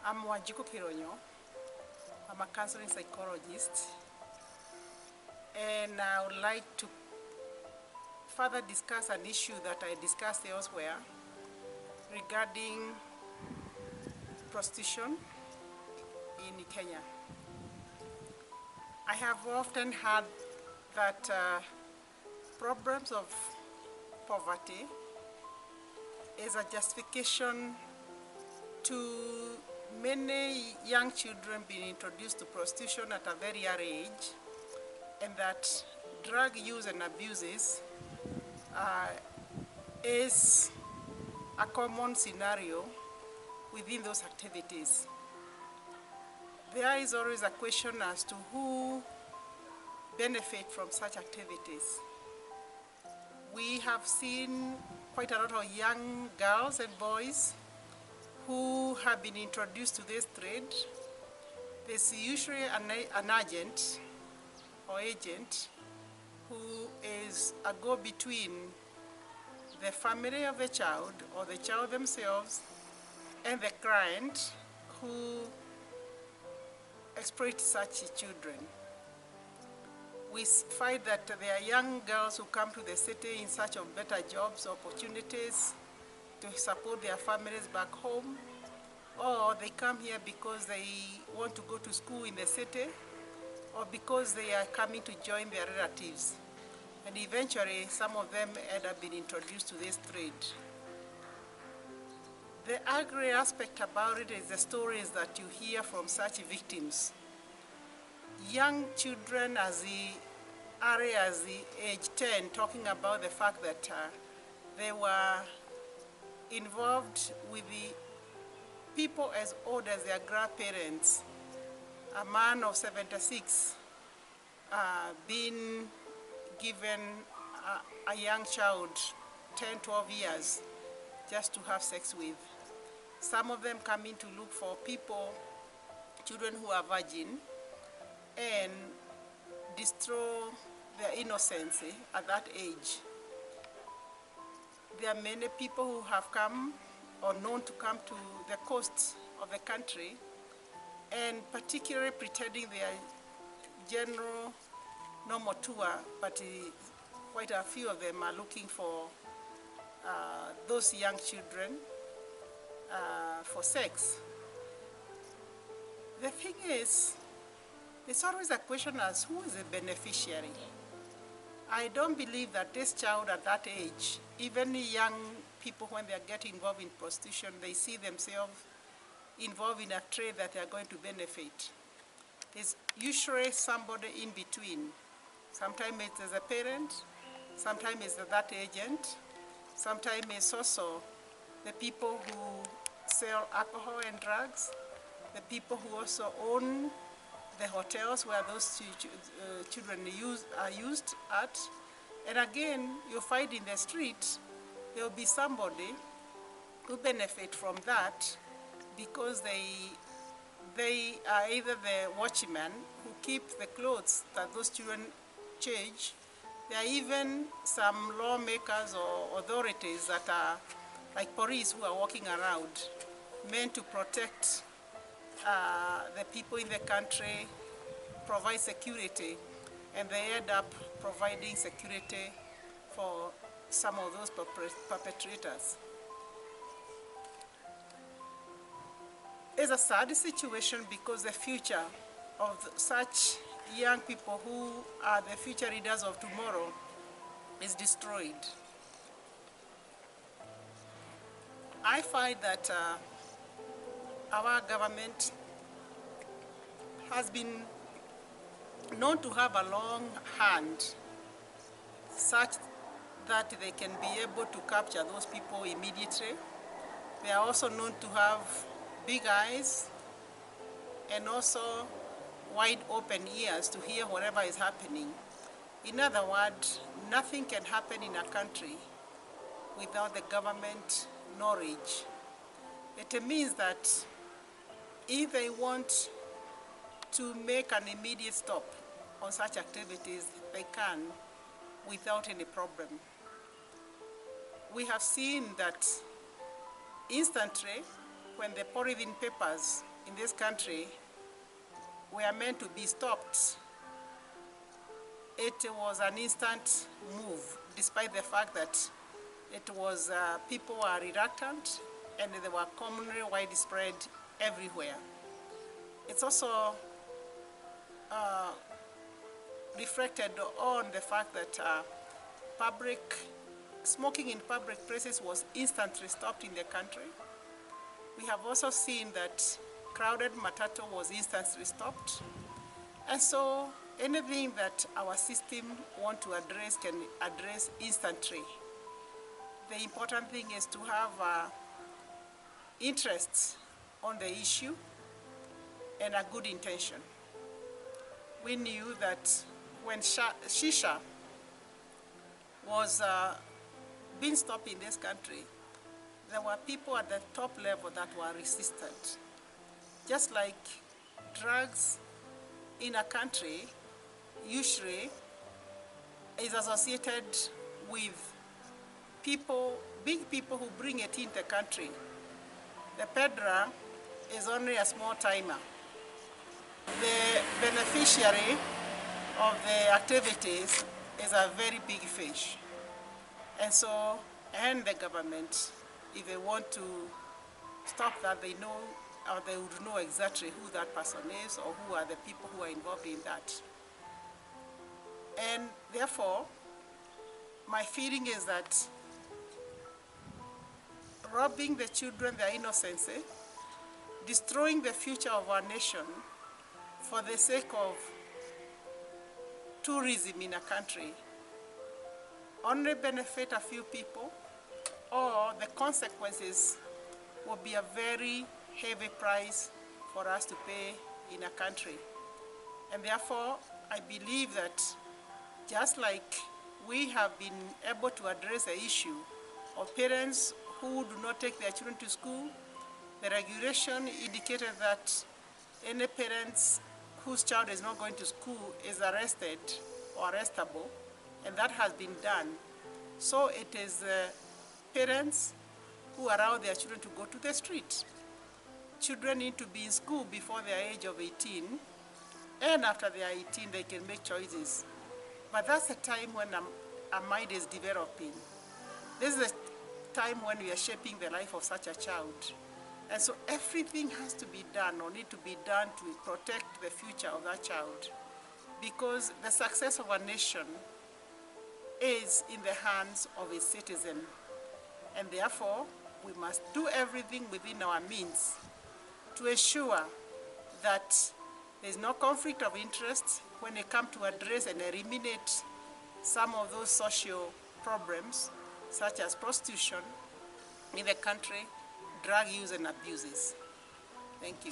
I'm Wanjiku. I'm a counseling psychologist, and I would like to further discuss an issue that I discussed elsewhere regarding prostitution in Kenya. I have often heard that problems of poverty is a justification to many young children being introduced to prostitution at a very early age, and that drug use and abuses is a common scenario within those activities. There is always a question as to who benefit from such activities. We have seen quite a lot of young girls and boys who have been introduced to this trade. There's usually an agent or agent who is a go-between the family of the child or the child themselves and the client who exploit such children. We find that there are young girls who come to the city in search of better jobs, opportunities to support their families back home, or they come here because they want to go to school in the city, or because they are coming to join their relatives. And eventually, some of them end up being introduced to this trade. The ugly aspect about it is the stories that you hear from such victims. Young children as early as the age 10 talking about the fact that they were involved with the people as old as their grandparents. A man of 76 being given a young child 10, 12 years just to have sex with. Some of them come in to look for children who are virgin, and destroy their innocence at that age. There are many people who have come or known to come to the coast of the country, and particularly pretending they are general normal tour, but quite a few of them are looking for those young children for sex. The thing is, there's always a question as who is the beneficiary. I don't believe that this child at that age, even young people when they get involved in prostitution, they see themselves involved in a trade that they are going to benefit. There's usually somebody in between. Sometimes it's a parent, sometimes it's that agent, sometimes it's also the people who sell alcohol and drugs, the people who also own the hotels where those children are used at. And again, you find in the street, there will be somebody who benefit from that because they are either the watchmen who keep the clothes that those children change. There are even some lawmakers or authorities that are like police who are walking around, meant to protect the people in the country, provide security, and they end up providing security for some of those perpetrators. It's a sad situation because the future of such young people who are the future leaders of tomorrow is destroyed. I find that our government has been known to have a long hand such that they can be able to capture those people immediately. They are also known to have big eyes and also wide open ears to hear whatever is happening. In other words, nothing can happen in a country without the government knowledge. It means that if they want to make an immediate stop on such activities, they can without any problem. We have seen that instantly when the polythene papers in this country were meant to be stopped. It was an instant move, despite the fact that it was people were reluctant and they were commonly widespread everywhere. It's also reflected on the fact that smoking in public places was instantly stopped in the country. We have also seen that crowded matatu was instantly stopped. And so anything that our system want to address can address instantly. The important thing is to have interest on the issue and a good intention. We knew that when shisha was being stopped in this country, there were people at the top level that were resistant. Just like drugs in a country usually is associated with people, big people who bring it in the country. The peddler is only a small timer. The beneficiary of the activities is a very big fish. And so, and the government, if they want to stop that, they know, or they would know exactly who that person is or who are the people who are involved in that. And therefore, my feeling is that robbing the children their innocence, destroying the future of our nation for the sake of tourism in a country only benefit a few people, or the consequences will be a very heavy price for us to pay in a country. And therefore, I believe that just like we have been able to address the issue of parents who do not take their children to school, the regulation indicated that any parents whose child is not going to school is arrested or arrestable, and that has been done. So it is parents who allow their children to go to the street. Children need to be in school before their age of 18, and after they are 18, they can make choices. But that's the time when a mind is developing. This is the time when we are shaping the life of such a child. And so everything has to be done or need to be done to protect the future of that child, because the success of a nation is in the hands of its citizen. And therefore, we must do everything within our means to ensure that there is no conflict of interest when it comes to address and eliminate some of those social problems, such as prostitution in the country, drug use and abuses. Thank you.